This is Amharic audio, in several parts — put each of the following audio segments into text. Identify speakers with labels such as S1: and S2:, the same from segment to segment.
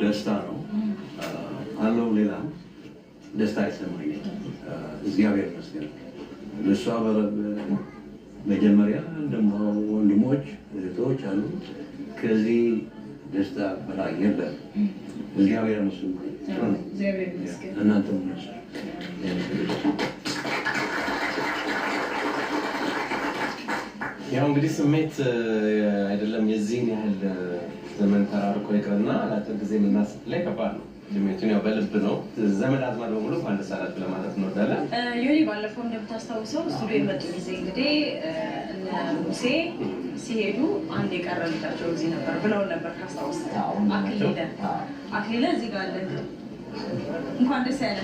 S1: ደስታ ነው አለው። ሌላ ደስታ አይሰማኝም። እግዚአብሔር ይመስገን። ለሷ መጀመሪያ ደግሞ ወንድሞች እህቶች አሉ። ከዚህ ደስታ በላይ የለም። እግዚአብሔር ይመስገን። እናንተም
S2: ያው እንግዲህ ስሜት አይደለም የዚህን ያህል ዘመን ተራርቆ ይቅርና ለአጭር ጊዜ የምናስብ ላይ ከባድ ነው። ስሜቱን ያው በልብ ነው። ዘመድ አዝማድ በሙሉ አንድ ሰዓት ለማለት እንወዳለን።
S3: ዮኒ ባለፈው እንደምታስታውሰው ስቱዲዮ የመጡ ጊዜ እንግዲህ እነ ሙሴ ሲሄዱ አንድ የቀረ ልጃቸው እዚህ ነበር ብለውን ነበር። ካስታውስ አክሊለ እዚህ ጋር አለ። እንኳን ደስ ያለ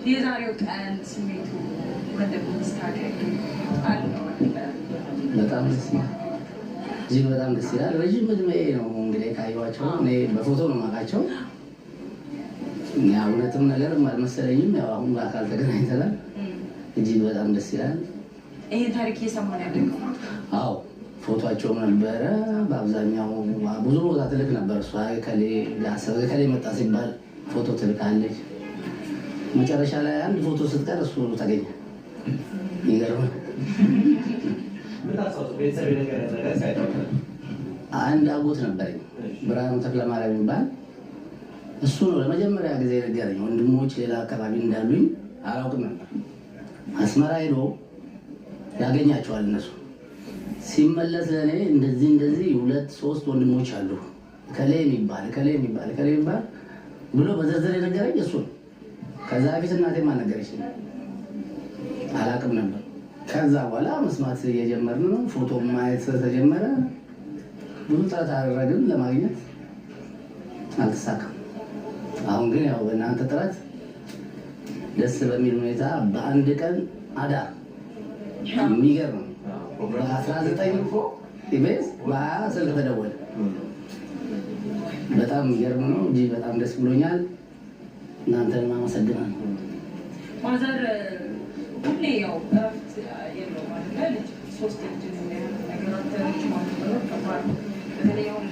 S3: የዛሬው ቀን ስሜቱ
S4: በጣም ደስ ይላል። እጅግ በጣም ደስ ይላል። ረዥም ዕድሜ ነው እንግዲህ ካየኋቸው እኔ በፎቶ ነው የማውቃቸው። እውነትም ነገር አልመሰለኝም። ያው አሁን በአካል ተገናኝተናል። እጅግ በጣም ደስ ይላል።
S3: ይሄ ታሪክ እየሰማን ያደገው?
S4: አዎ ፎቶቸውም ነበረ። በአብዛኛው ብዙ ቦታ ትልክ ነበር። እሷ ከሌ መጣ ሲባል ፎቶ ትልካለች። መጨረሻ ላይ አንድ ፎቶ ስትቀር እሱ ተገኘ። ይገርማል። አንድ አጎት ነበረኝ ብርሃኑ ተክለማርያም የሚባል እሱ ነው ለመጀመሪያ ጊዜ ነገረኝ። ወንድሞች ሌላ አካባቢ እንዳሉኝ አላውቅም ነበር። አስመራ ሄዶ ያገኛቸዋል። እነሱ ሲመለስ ለእኔ እንደዚህ 2-3 ወንድሞች አሉ ከሌ የሚባል ብሎ በዝርዝር የነገረኝ እሱ ነው። ከዛ በፊት እናቴም አልነገረችኝ፣ አላውቅም ነበር። ከዛ በኋላ መስማት እየጀመርን ነው። ፎቶ ማየት ተጀመረ። ብዙ ጥረት አደረግን ለማግኘት አልተሳካም። አሁን ግን ያው በእናንተ ጥረት ደስ በሚል ሁኔታ በአንድ ቀን አዳር የሚገርም በ19 ኢቤስ በ20 ስልክ ተደወለ። በጣም የሚገርም ነው። እጅግ በጣም ደስ ብሎኛል። እናንተን አመሰግናለሁ።
S3: ማዘር ሁሌ ያው እረፍት የለውም አይደል? ሶስት ልጅ ነገሮች ማለት ነው። በተለይ አሁን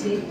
S3: ሴት